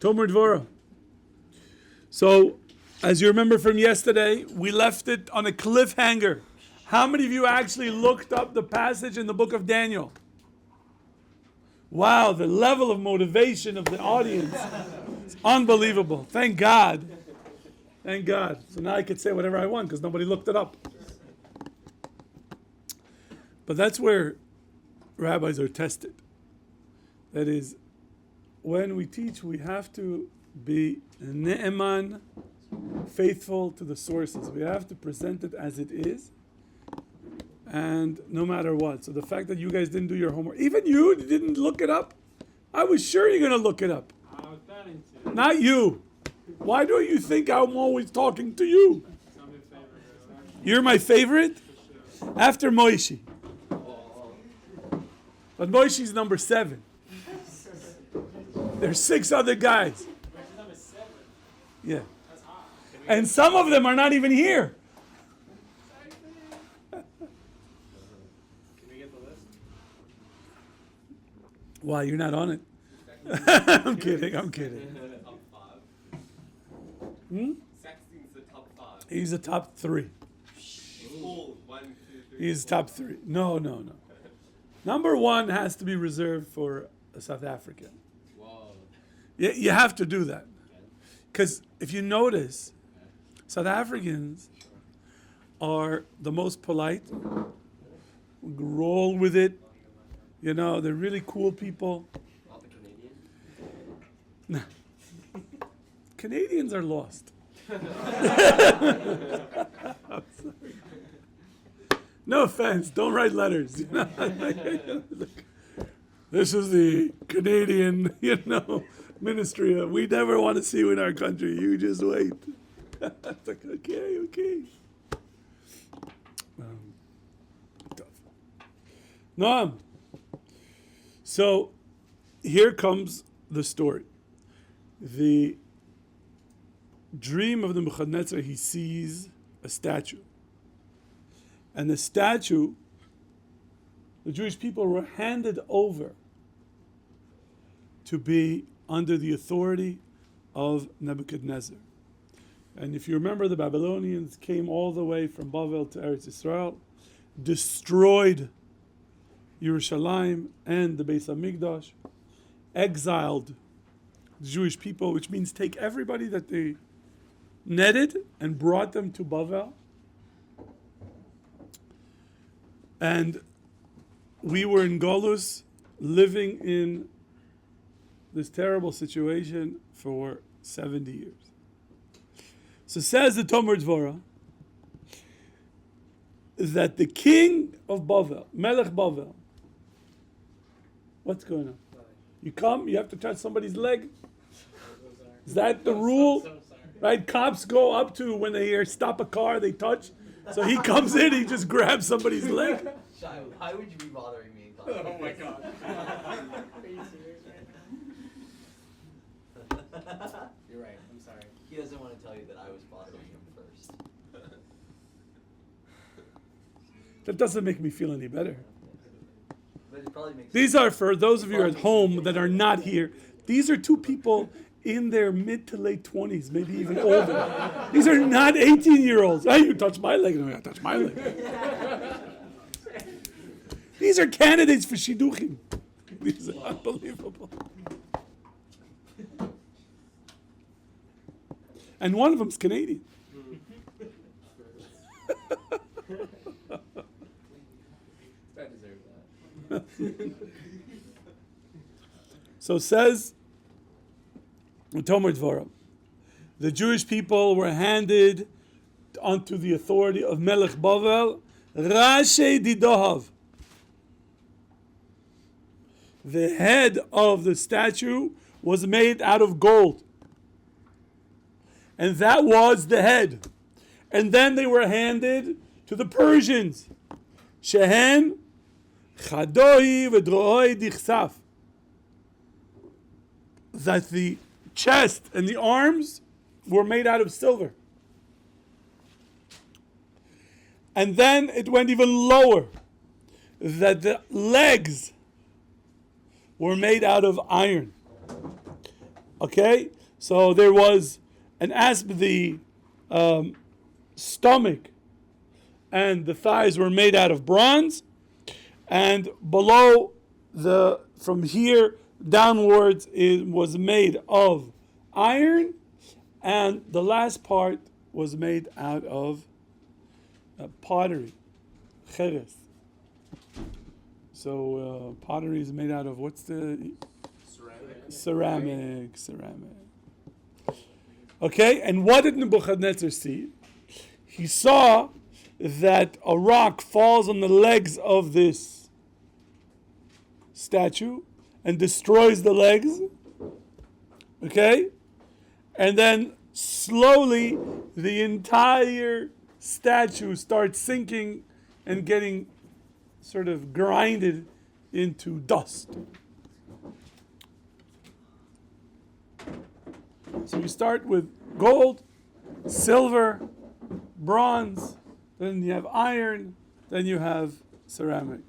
Tomer Devorah. So, as you remember from yesterday, we left it on a cliffhanger. How many of you actually looked up the passage in the book of Daniel? Wow, the level of motivation of the audience. It's unbelievable. Thank God. Thank God. So now I could say whatever I want because nobody looked it up. But that's where rabbis are tested. That is, when we teach, we have to be ne'eman, faithful to the sources. We have to present it as it is, and no matter what. So the fact that you guys didn't do your homework, even you didn't look it up, I was sure you're going to look it up. I was planning to. Not you. Why do you think I'm always talking to you? You're my favorite? After Moshe. But Moshe's number 7. There's 6 other guys. Yeah. And some of them are not even here. Can we get the list? Why, you're not on it? I'm kidding. Top 5. Sexton's the top 5. He's the top 3. Full 1, 2, 3. He's top 3. No. Number 1 has to be reserved for a South African. Whoa. You have to do that. Because if you notice, South Africans are the most polite, roll with it. You know, they're really cool people. Not the Canadian? No. Canadians are lost. I'm sorry. No offense, don't write letters. You know? This is the Canadian, ministry. We never want to see you in our country. You just wait. It's like, okay. Tough. No. So, here comes the story. The dream of the Nebuchadnezzar, he sees a statue. And the statue, the Jewish people were handed over to be under the authority of Nebuchadnezzar. And if you remember, the Babylonians came all the way from Bavel to Eretz Yisrael, destroyed Yerushalayim and the Beis Hamikdash, exiled the Jewish people, which means take everybody that they netted and brought them to Bavel. And we were in Golus, living in this terrible situation for 70 years. So says the Tomer Devorah that the king of Bavel, Melech Bavel, what's going on? You come, you have to touch somebody's leg. Is that the rule? Right? Cops go up to, when they hear stop a car, they touch. So he comes in, he just grabs somebody's leg. Why would you be bothering me? Oh my God. Are you serious, man? You're right. I'm sorry. He doesn't want to tell you that I was bothering him first. That doesn't make me feel any better. But it probably makes These are, for those of you at home that are not here, these are 2 people in their mid to late 20s, maybe even older. These are not 18-year-olds. Hey, you touch my leg. No, I touch my leg. These are candidates for shidduchim. These are unbelievable. And one of them's Canadian. I deserve that. So says Tomer Devorah, the Jewish people were handed onto the authority of Melech Bavel, Rashi Didohav. The head of the statue was made out of gold. And that was the head. And then they were handed to the Persians. Shehen Chadoi v'drooi dichsaf. That the chest and the arms were made out of silver. And then it went even lower. That the legs were made out of iron. Okay, so there was the stomach and the thighs were made out of bronze, and below from here downwards it was made of iron, and the last part was made out of pottery, cheres. So pottery is made out of what's the ceramic. Okay, and what did Nebuchadnezzar see? He saw that a rock falls on the legs of this statue and destroys the legs. Okay, and then slowly the entire statue starts sinking and getting sort of grinded into dust. So you start with gold, silver, bronze, then you have iron, then you have ceramic.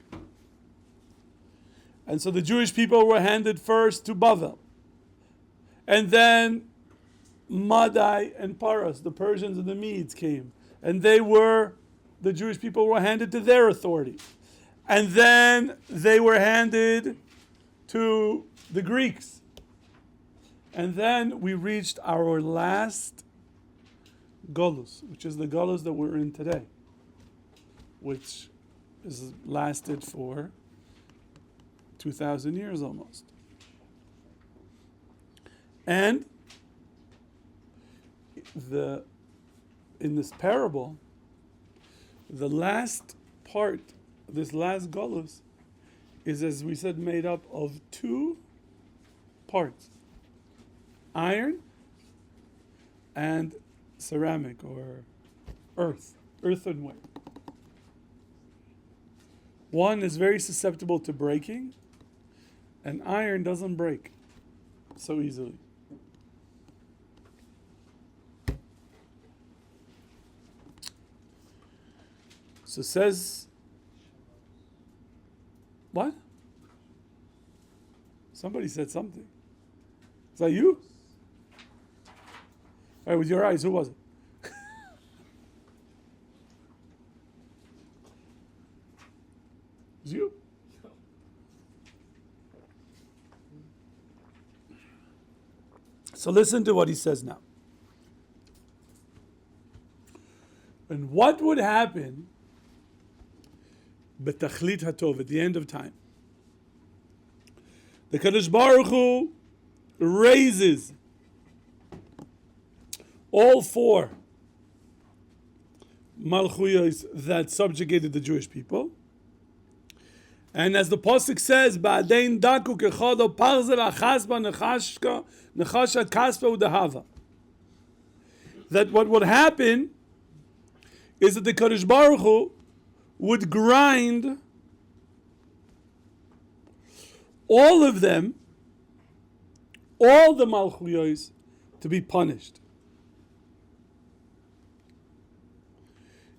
And so the Jewish people were handed first to Bavel. And then Madai and Paras, the Persians and the Medes came. And the Jewish people were handed to their authority. And then they were handed to the Greeks. And then we reached our last Golus, which is the Golus that we're in today, which has lasted for 2,000 years almost. And in this parable, the last part, this last Golus, is, as we said, made up of two parts: iron and ceramic, or earthenware. One is very susceptible to breaking, and iron doesn't break so easily. So says, what? Somebody said something. Is that you? All right, with your eyes, who was it? It was you? So listen to what he says now. And what would happen B'tachlit hatov, at the end of time? The Kadosh Baruch Hu raises all four malchuyos that subjugated the Jewish people. And as the Pasuk says, Ba'adein daku kechado parzel achasba nechasha kaspa udahava, that what would happen is that the Kadosh Baruch Hu would grind all of them, all the malchuyos, to be punished.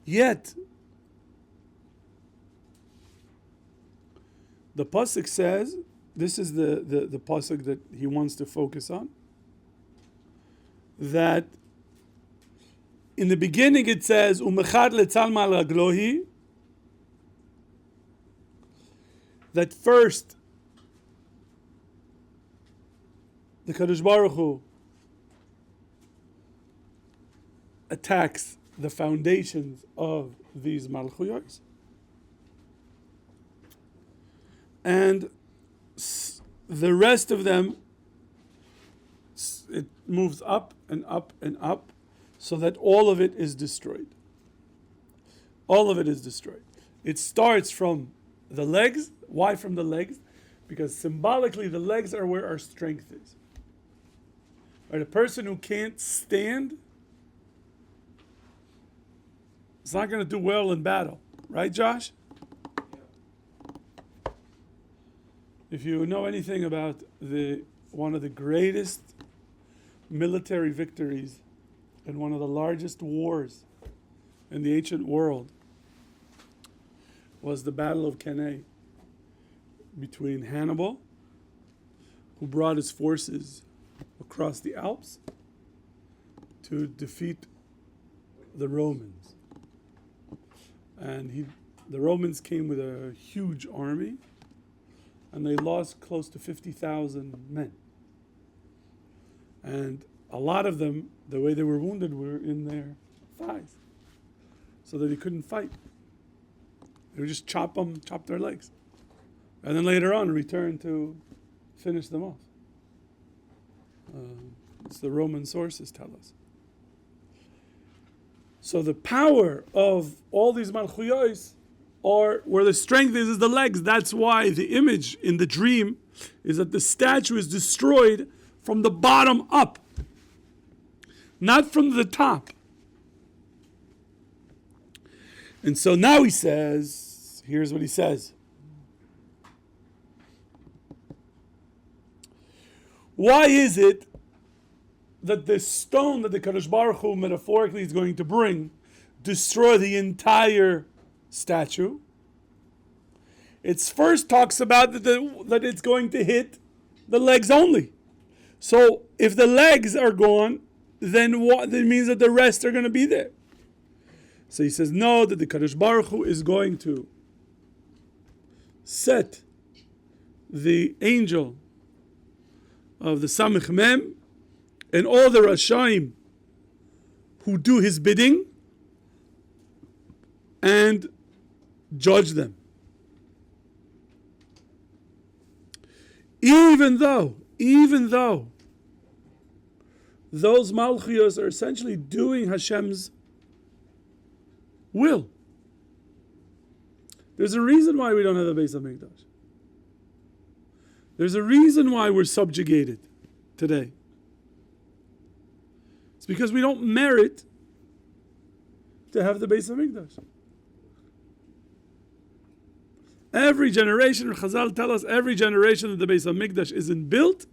Yet, the pasuk says, this is the pasuk that he wants to focus on, that in the beginning it says, Umechad letzalma al raglohi, that first the Kadosh Baruch Hu attacks the foundations of these malchuyos, and the rest of them, it moves up and up and up, so that all of it is destroyed. All of it is destroyed. It starts from the legs. Why from the legs? Because symbolically the legs are where our strength is. Right? A person who can't stand is not going to do well in battle. Right, Josh? If you know anything about one of the greatest military victories and one of the largest wars in the ancient world was the Battle of Cannae between Hannibal, who brought his forces across the Alps to defeat the Romans. And the Romans came with a huge army, and they lost close to 50,000 men. And a lot of them, the way they were wounded, were in their thighs, so that they couldn't fight. They would just chop their legs, and then later on return to finish them off. It's the Roman sources tell us. So the power of all these malchuyos, or where the strength is the legs. That's why the image in the dream is that the statue is destroyed from the bottom up, not from the top. And so now he says, here's what he says. Why is it that the stone that the Kadosh Baruch Hu metaphorically is going to bring destroy the entire statue? It first talks about that it's going to hit the legs only. So if the legs are gone, then what? That means that the rest are going to be there. So he says, no, that the Kadosh Baruch Hu is going to set the angel of the Samech Mem and all the Rashaim who do his bidding and judge them. Even though those Malchuyos are essentially doing Hashem's will. There's a reason why we don't have the Beis HaMikdash. There's a reason why we're subjugated today. It's because we don't merit to have the Beis HaMikdash. Every generation, Chazal tell us, every generation that the Beis HaMikdash isn't built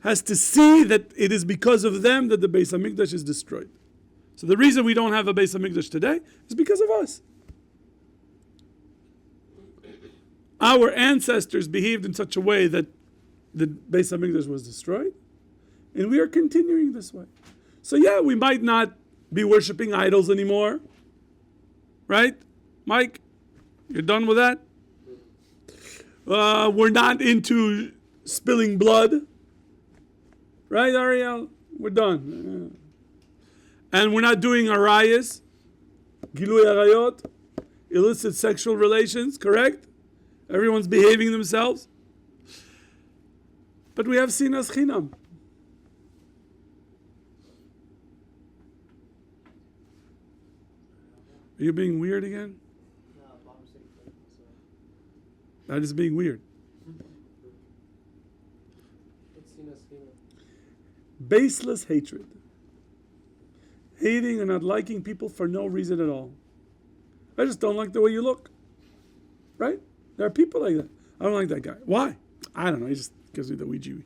has to see that it is because of them that the Beis HaMikdash is destroyed. So the reason we don't have a Beis HaMikdash today is because of us. Our ancestors behaved in such a way that the Beis HaMikdash was destroyed, and we are continuing this way. So yeah, we might not be worshiping idols anymore, right? Mike, you're done with that? We're not into spilling blood, right, Ariel? We're done. And we're not doing arayas, gilui arayot, illicit sexual relations, correct? Everyone's behaving themselves. But we have sinas chinam. Are you being weird again? That is being weird. Baseless hatred. Hating and not liking people for no reason at all. I just don't like the way you look. Right? There are people like that. I don't like that guy. Why? I don't know. He just gives me the Ouija.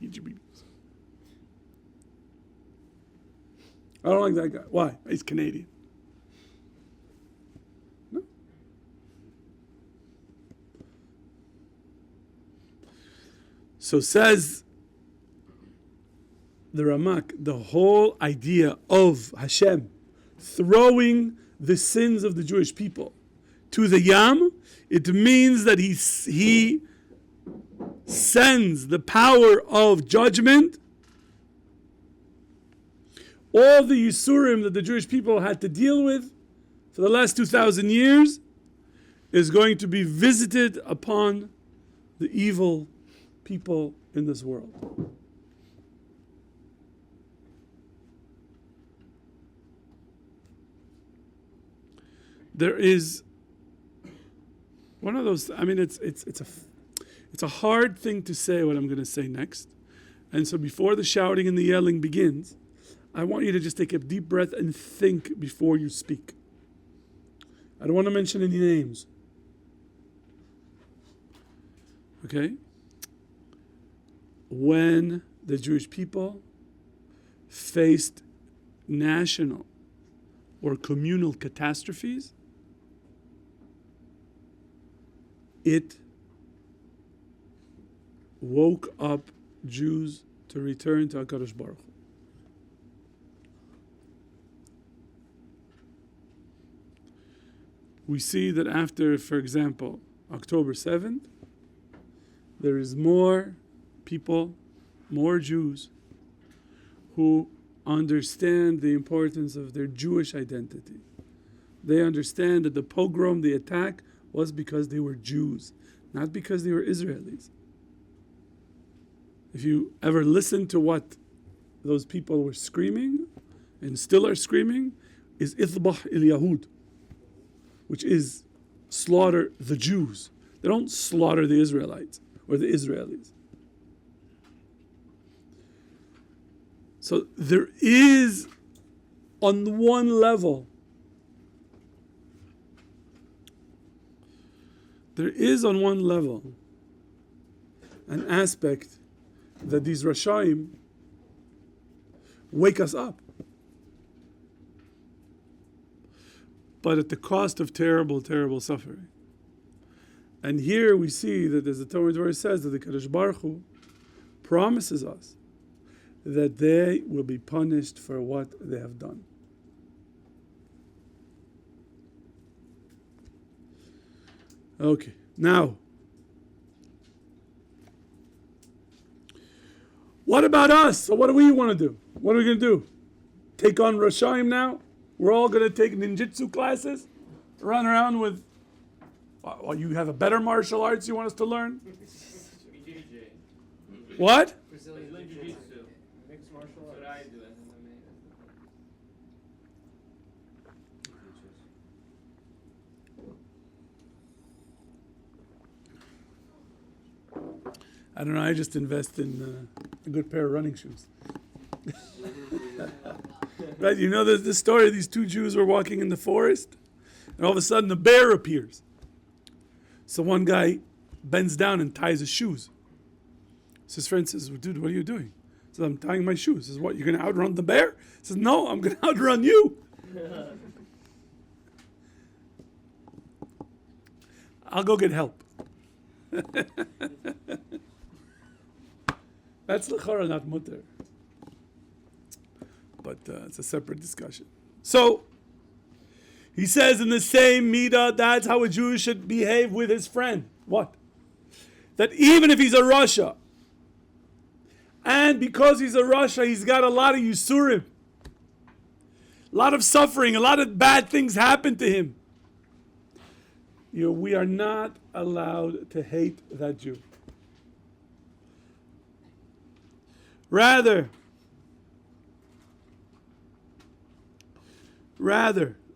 I don't like that guy. Why? He's Canadian. No. So says the Ramak, the whole idea of Hashem throwing the sins of the Jewish people to the Yam, it means that he sends the power of judgment. All the Yisurim that the Jewish people had to deal with for the last 2,000 years is going to be visited upon the evil people in this world. There is one of those. I mean, it's a hard thing to say what I'm going to say next, and so before the shouting and the yelling begins, I want you to just take a deep breath and think before you speak. I don't want to mention any names. Okay? When the Jewish people faced national or communal catastrophes, it woke up Jews to return to HaKadosh Baruch Hu. We see that after, for example, October 7th, there is more people, more Jews, who understand the importance of their Jewish identity. They understand that the pogrom, the attack, was because they were Jews, not because they were Israelis. If you ever listen to what those people were screaming, and still are screaming, is Ithbah il Yahud, which is slaughter the Jews. They don't slaughter the Israelites or the Israelis. So there is, on one level, an aspect that these Rashaim wake us up. But at the cost of terrible, terrible suffering. And here we see that, as the Torah says, that the Kadosh Baruch Hu promises us that they will be punished for what they have done. Okay, now, what about us? So what do we want to do? What are we going to do? Take on Rashaim now? We're all going to take ninjutsu classes? Run around with... Well, you have a better martial arts you want us to learn? What? Brazilian Jiu-Jitsu. Mixed martial arts. That's what I do as MMA. I don't know, I just invest in a good pair of running shoes. Right, you know there's this story, these two Jews were walking in the forest, and all of a sudden a bear appears. So one guy bends down and ties his shoes. So his friend says, well, dude, what are you doing? He says, I'm tying my shoes. He says, what, you're going to outrun the bear? He says, no, I'm going to outrun you. I'll go get help. That's l'chara, not mutter. But it's a separate discussion. So, he says in the same midah, that's how a Jew should behave with his friend. What? That even if he's a Rasha, and because he's a Rasha, he's got a lot of Yisurim, a lot of suffering, a lot of bad things happen to him. You know, we are not allowed to hate that Jew. Rather,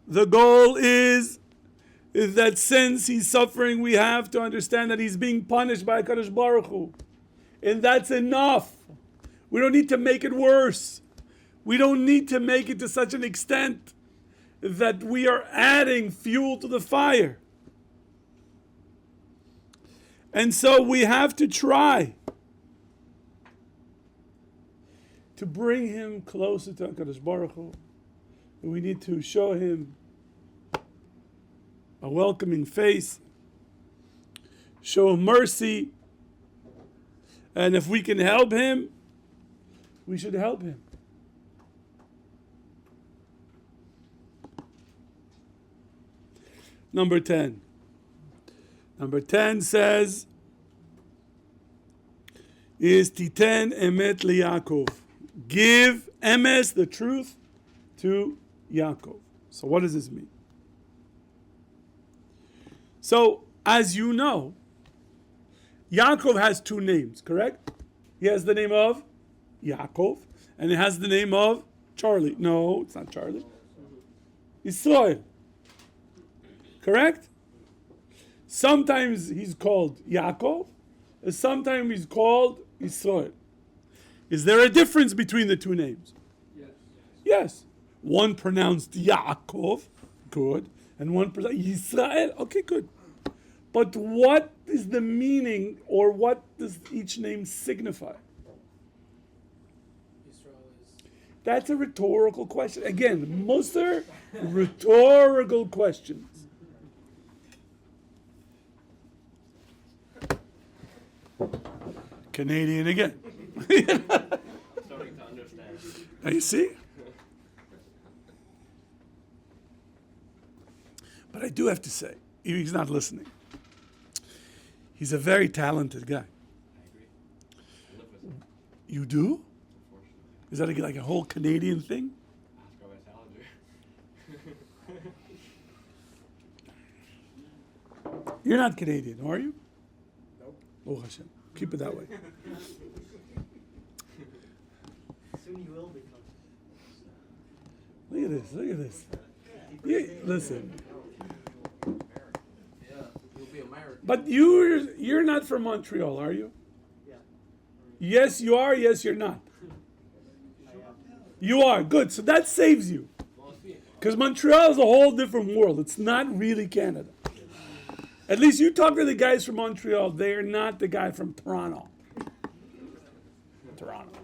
the goal is that since he's suffering, we have to understand that he's being punished by HaKadosh Baruch Hu. And that's enough. We don't need to make it worse. We don't need to make it to such an extent that we are adding fuel to the fire. And so we have to try to bring him closer to HaKadosh Baruch Hu. We need to show him a welcoming face, show him mercy, and if we can help him, we should help him. Number 10. Number 10 says, is titen emet liYaakov. Give emes, the truth, to Yaakov. So what does this mean? So, as you know, Yaakov has two names, correct? He has the name of Yaakov, and it has the name of Charlie. No, it's not Charlie. Israel. Correct? Sometimes he's called Yaakov, and sometimes he's called Israel. Is there a difference between the two names? Yes. Yes. One pronounced Yaakov, good, and one pronounced Yisrael, okay, good. But what is the meaning, or what does each name signify? Israel is. That's a rhetorical question. Again, most are rhetorical questions. Canadian again. Now you see? But I do have to say, he's not listening. He's a very talented guy. I agree. I live with him, You do? unfortunately. Is that like a whole Canadian thing? Ask Rabbi Salinger. You're not Canadian, are you? Nope. Oh Hashem. Keep it that way. Soon you will become. Look at this. Look at this. Yeah, listen. Yeah, you'll be American. But you're not from Montreal, are you? Yeah. Yes, you are. Yes, you're not. I am. You are. Good. So that saves you. Because Montreal is a whole different world. It's not really Canada. At least you talk to the guys from Montreal. They're not the guy from Toronto. Toronto.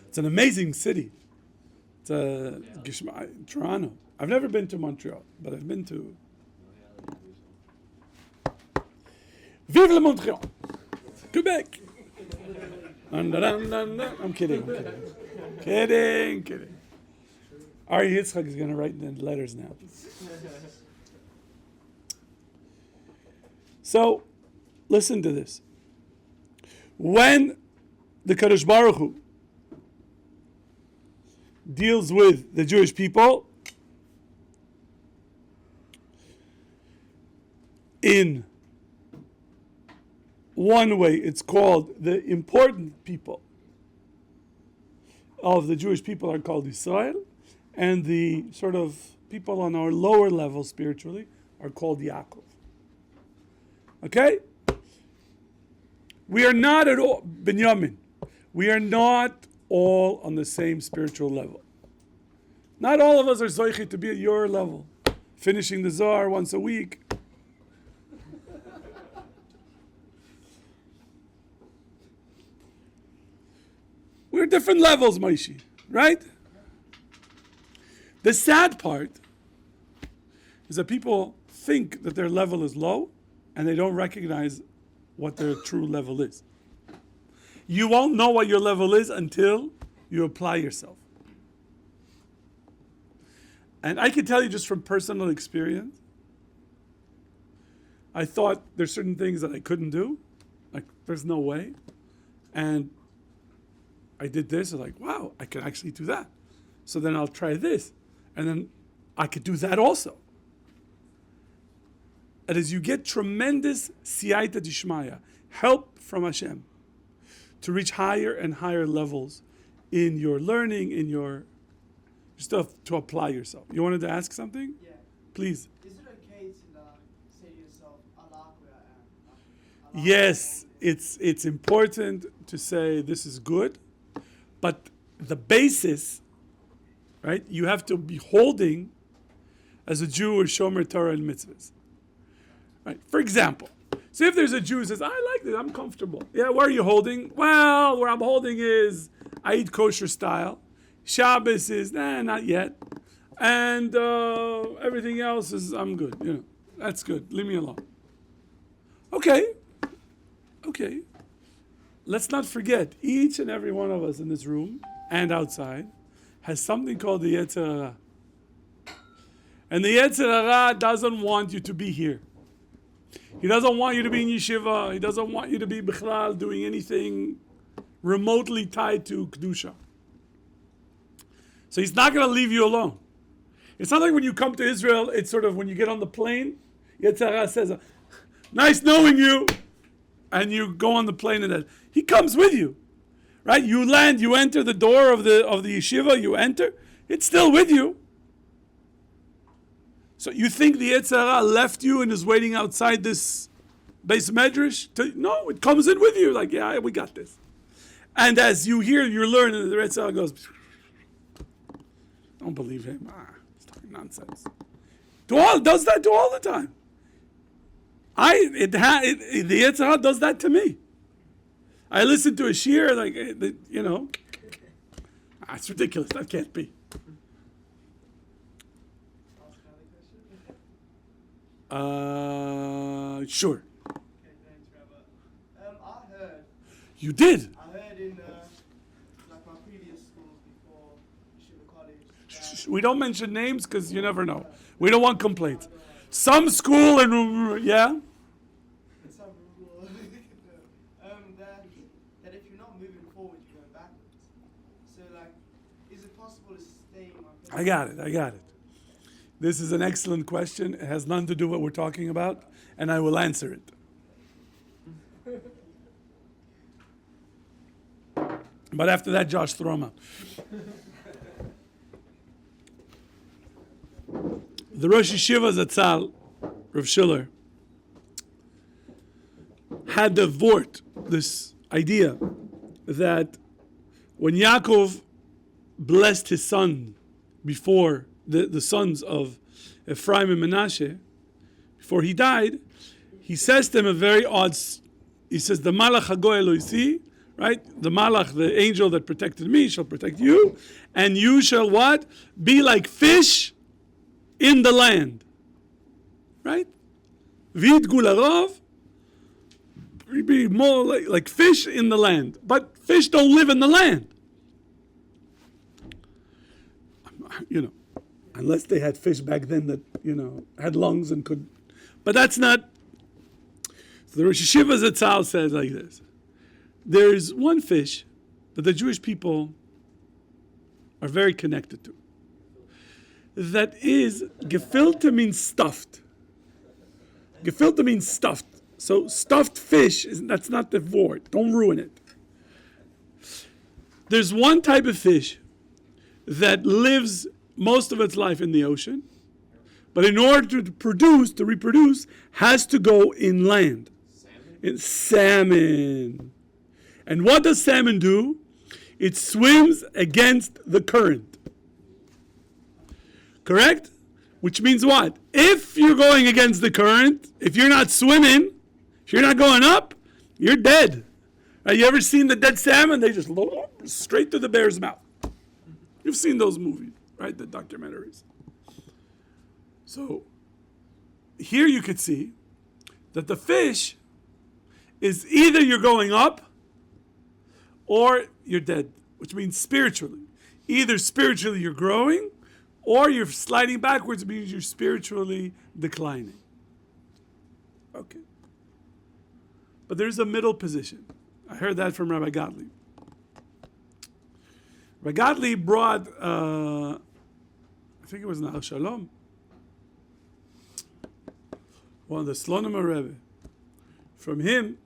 It's an amazing city. It's Toronto. I've never been to Montreal, but I've been to... Vive le Montreal! Quebec! I'm kidding. Kidding. Ari Yitzchak is going to write the letters now. So, listen to this. When the Kadosh Baruch Hu deals with the Jewish people in one way, it's called the important people of the Jewish people are called Israel, and the sort of people on our lower level spiritually are called Yaakov. Okay? We are not at all, Binyamin, we are not all on the same spiritual level. Not all of us are zoichi to be at your level, finishing the Zohar once a week. We're different levels, Maishi, right? The sad part is that people think that their level is low and they don't recognize what their true level is. You won't know what your level is until you apply yourself. And I can tell you just from personal experience, I thought there's certain things that I couldn't do. Like, there's no way. And I did this, and like, wow, I can actually do that. So then I'll try this. And then I could do that also. And as you get tremendous siyata dishmaya, help from Hashem, to reach higher and higher levels in your learning, in your stuff, to apply yourself. You wanted to ask something? Yeah. Please. Is it okay to say to yourself, Allah where I am? Yes, it's important to say this is good, but the basis, right, you have to be holding as a Jew or Shomer Torah and mitzvahs. Right? For example, so if there's a Jew who says, I like this, I'm comfortable. Yeah, where are you holding? Well, where I'm holding is I eat kosher style. Shabbos is, not yet. And everything else is, I'm good. You know, that's good. Leave me alone. Okay. Let's not forget, each and every one of us in this room and outside has something called the Yetzer Hara. And the Yetzer Hara doesn't want you to be here. He doesn't want you to be in yeshiva. He doesn't want you to be bichlal doing anything remotely tied to Kedusha. So he's not going to leave you alone. It's not like when you come to Israel, it's sort of when you get on the plane, Yetzer Hara says, nice knowing you. And you go on the plane and he comes with you. Right? You land, you enter the door of the yeshiva, you enter, it's still with you. So you think the Yetzer Hara left you and is waiting outside this base medrash? No, it comes in with you. Like, yeah, we got this. And as you hear, you learn, and the Yetzer Hara goes, don't believe him. He's talking nonsense. Does that all the time. The Yetzer Hara does that to me. I listen to a shir, like, it's ridiculous. That can't be. Sure. Okay, thanks, Rabbi. I heard. You did? I heard in We don't mention names because you never know. We don't want complaints. Some school and yeah. Some rule that if you're not moving forward, you're going backwards. So, like, is it possible to stay in one place? I got it. This is an excellent question. It has nothing to do with what we're talking about, and I will answer it. But after that, Josh, throw him out. The Rosh Yeshiva Zatzal, Rav Schiller, had the vort, this idea that when Yaakov blessed his son before the sons of Ephraim and Menashe, before he died, he says to them a very odd, he says, the Malach Hagoy Eloisi, right? The Malach, the angel that protected me, shall protect you, and you shall what? Be like fish in the land. Right? Vid gularov, be more like fish in the land. But fish don't live in the land. You know, unless they had fish back then that, you know, had lungs and could. But that's not. So the Rosh Yeshiva Zatzal says like this. There's one fish that the Jewish people are very connected to. That is, gefilte means stuffed. Gefilte means stuffed. So stuffed fish, that's not the word. Don't ruin it. There's one type of fish that lives most of its life in the ocean, but in order to reproduce, has to go inland. It's salmon. And what does salmon do? It swims against the current. Correct? Which means what? If you're going against the current, if you're not swimming, if you're not going up, you're dead. Have you ever seen the dead salmon? They just straight to the bear's mouth. You've seen those movies, right? The documentaries. So here you could see that the fish is either you're going up or you're dead, which means spiritually. Either spiritually you're growing or you're sliding backwards, means you're spiritually declining. Okay. But there's a middle position. I heard that from Rabbi Gottlieb. Rabbi Gottlieb brought, I think it was Nahal Shalom, one of the Slonim Rebbe. From him,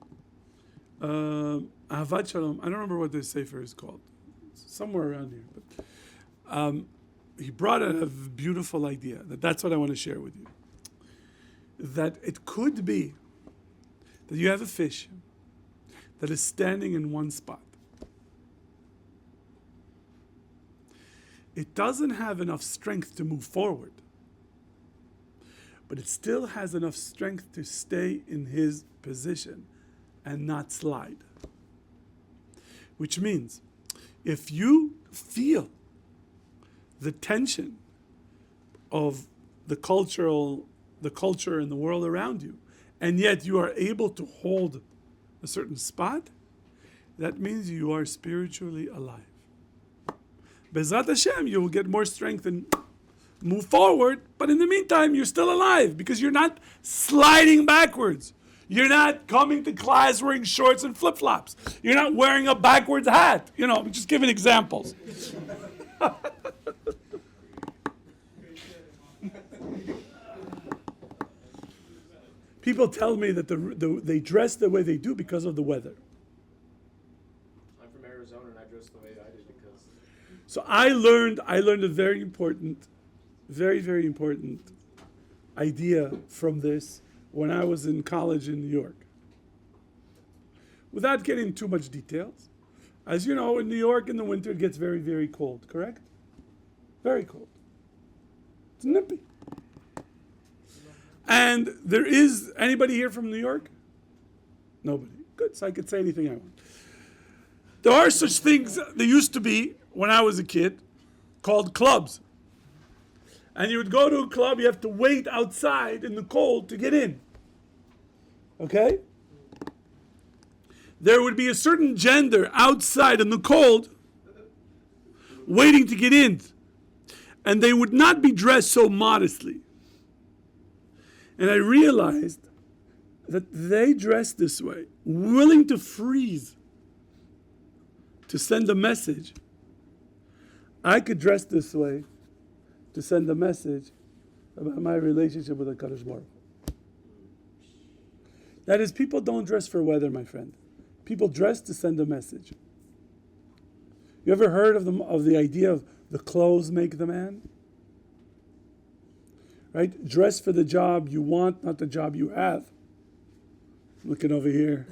Ahavat Shalom, I don't remember what this sefer is called. It's somewhere around here. But he brought a beautiful idea. That's what I want to share with you. That it could be that you have a fish that is standing in one spot. It doesn't have enough strength to move forward, but it still has enough strength to stay in his position and not slide. Which means, if you feel the tension of the culture in the world around you, and yet you are able to hold a certain spot, that means you are spiritually alive. Bezrat Hashem, you will get more strength and move forward, but in the meantime, you're still alive because you're not sliding backwards. You're not coming to class wearing shorts and flip-flops. You're not wearing a backwards hat. You know, just giving examples. People tell me that they dress the way they do because of the weather. I'm from Arizona and I dress the way I do because... So I learned a very important, very, very important idea from this when I was in college in New York. Without getting too much details, as you know, in New York in the winter it gets very, very cold, correct? Very cold. It's nippy. And there is, anybody here from New York? Nobody. Good, so I could say anything I want. There are such things, there used to be, when I was a kid, called clubs. And you would go to a club, you have to wait outside in the cold to get in. Okay? There would be a certain gender outside in the cold, waiting to get in. And they would not be dressed so modestly. And I realized that they dressed this way, willing to freeze to send a message. I could dress this way to send a message about my relationship with the Kadosh Baruch Hu. That is, people don't dress for weather, my friend. People dress to send a message. You ever heard of the idea of the clothes make the man? Right? Dress for the job you want, not the job you have. Looking over here.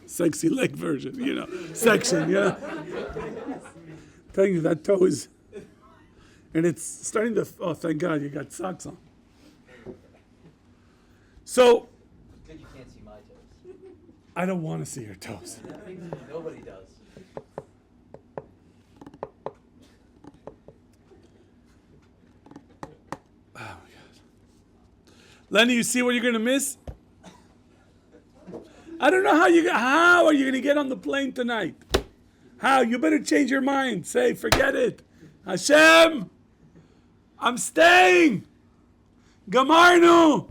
Sexy leg version, section, telling you that toe is, and it's starting to, oh, thank God you got socks on. So, Good you can't see my toes. I don't want to see your toes. Nobody does. Oh my God. Lenny, you see what you're going to miss? I don't know how are you going to get on the plane tonight? How? You better change your mind. Say, forget it. Hashem, I'm staying. Gamarnu.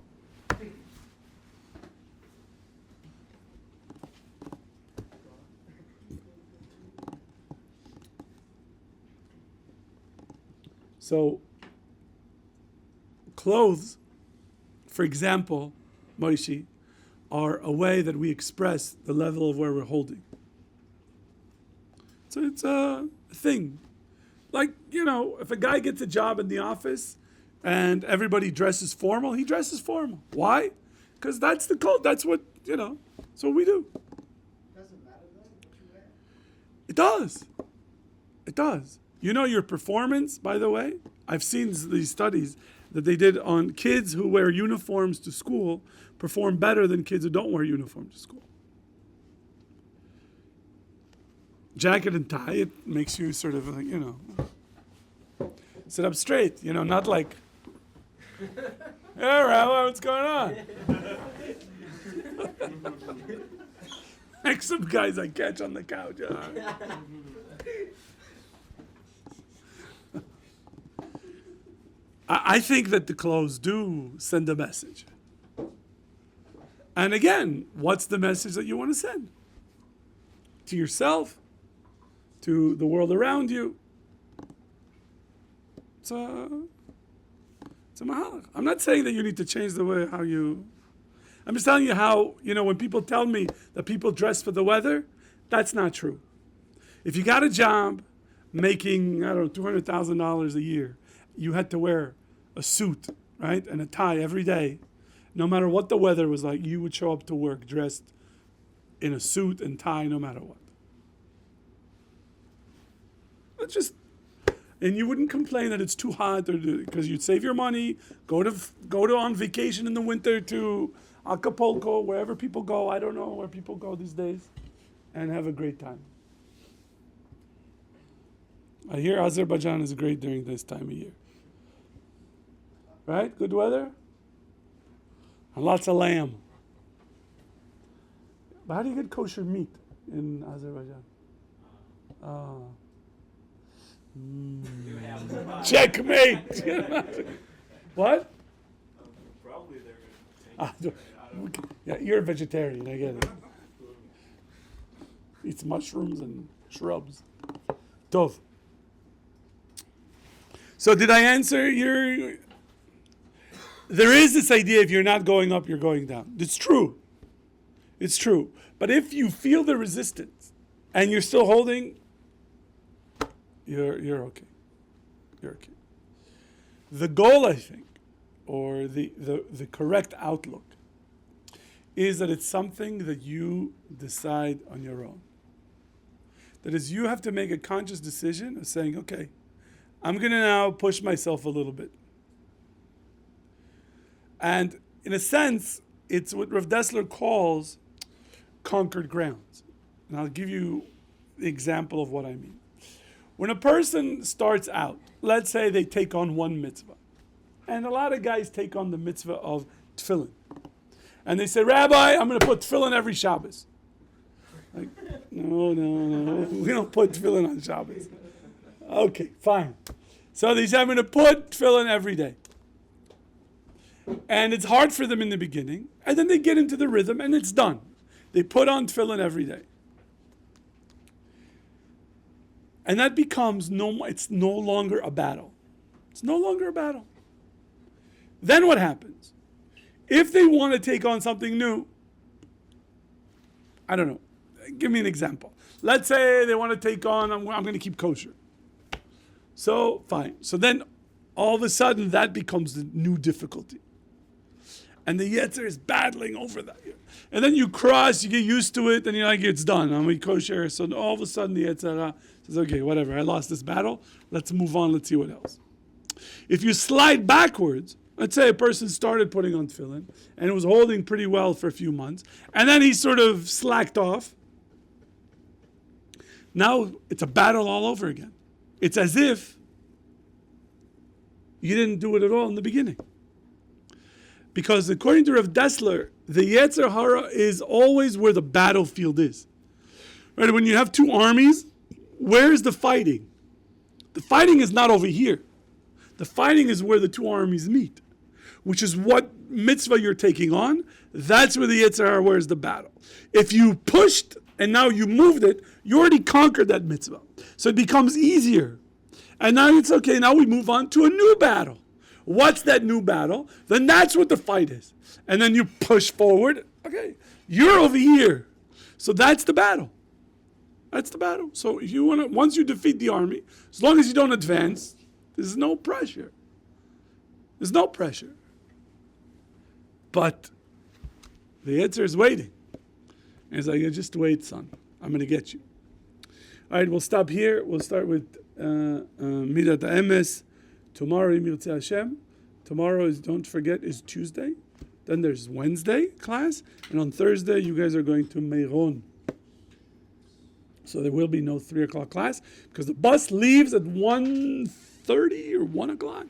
So, clothes, for example, Moshe, are a way that we express the level of where we're holding. So it's a thing. Like, if a guy gets a job in the office and everybody dresses formal, he dresses formal. Why? Because that's the code. That's what, that's what we do. Doesn't matter though what you wear. It does. It does. Your performance, by the way, I've seen these studies that they did on kids who wear uniforms to school perform better than kids who don't wear uniforms to school. Jacket and tie, it makes you sort of like, sit up straight, not like, hey, Rabbi, what's going on? Like some guys I catch on the couch. I think that the clothes do send a message. And again, what's the message that you want to send? To yourself? To the world around you? It's a mahalach. I'm not saying that you need to change the way how you... I'm just telling you how, when people tell me that people dress for the weather, that's not true. If you got a job making, I don't know, $200,000 a year, you had to wear a suit, right, and a tie every day, no matter what the weather was like, you would show up to work dressed in a suit and tie no matter what. It's just, and you wouldn't complain that it's too hot, or because you'd save your money, go to on vacation in the winter to Acapulco, wherever people go. I don't know where people go these days, and have a great time. I hear Azerbaijan is great during this time of year. Right? Good weather? And lots of lamb. But how do you get kosher meat in Azerbaijan? Checkmate! What? Probably they're going to take Yeah, you're a vegetarian, I get it. Eats mushrooms and shrubs. Tov. So did I answer your... There is this idea, if you're not going up, you're going down. It's true. It's true. But if you feel the resistance and you're still holding, you're okay. You're okay. The goal, I think, or the correct outlook, is that it's something that you decide on your own. That is, you have to make a conscious decision of saying, okay, I'm going to now push myself a little bit. And in a sense, it's what Rav Dessler calls conquered grounds. And I'll give you the example of what I mean. When a person starts out, let's say they take on one mitzvah. And a lot of guys take on the mitzvah of tefillin. And they say, Rabbi, I'm going to put tefillin every Shabbos. Like, no. We don't put tefillin on Shabbos. Okay, fine. So he's having to put tefillin every day. And it's hard for them in the beginning. And then they get into the rhythm and it's done. They put on tefillin every day. And that becomes it's no longer a battle. It's no longer a battle. Then what happens? If they want to take on something new, I don't know. Give me an example. Let's say they want to take on, I'm going to keep kosher. So, fine. So then, all of a sudden, that becomes the new difficulty. And the Yetzer is battling over that. And then you cross, you get used to it, and you're like, it's done. I'm kosher. So all of a sudden, the Yetzer says, okay, whatever. I lost this battle. Let's move on. Let's see what else. If you slide backwards, let's say a person started putting on tefillin, and it was holding pretty well for a few months, and then he sort of slacked off. Now it's a battle all over again. It's as if you didn't do it at all in the beginning. Because according to Rav Dessler, the Yetzer Hara is always where the battlefield is. Right? When you have two armies, where's the fighting? The fighting is not over here. The fighting is where the two armies meet, which is what mitzvah you're taking on. That's where the Yetzer Hara, where's the battle. If you pushed and now you moved it, you already conquered that mitzvah. So it becomes easier. And now it's okay, now we move on to a new battle. What's that new battle? Then that's what the fight is. And then you push forward. Okay, you're over here. So that's the battle. That's the battle. So if you want to, once you defeat the army, as long as you don't advance, there's no pressure. There's no pressure. But the Yetzer is waiting. And he's like, just wait, son. I'm going to get you. All right, we'll stop here. We'll start with Midat Emes. Tomorrow, Mirtzeh Hashem. Tomorrow is, don't forget, is Tuesday. Then there's Wednesday class. And on Thursday, you guys are going to Meiron. So there will be no 3 o'clock class because the bus leaves at 1:30 or 1 o'clock.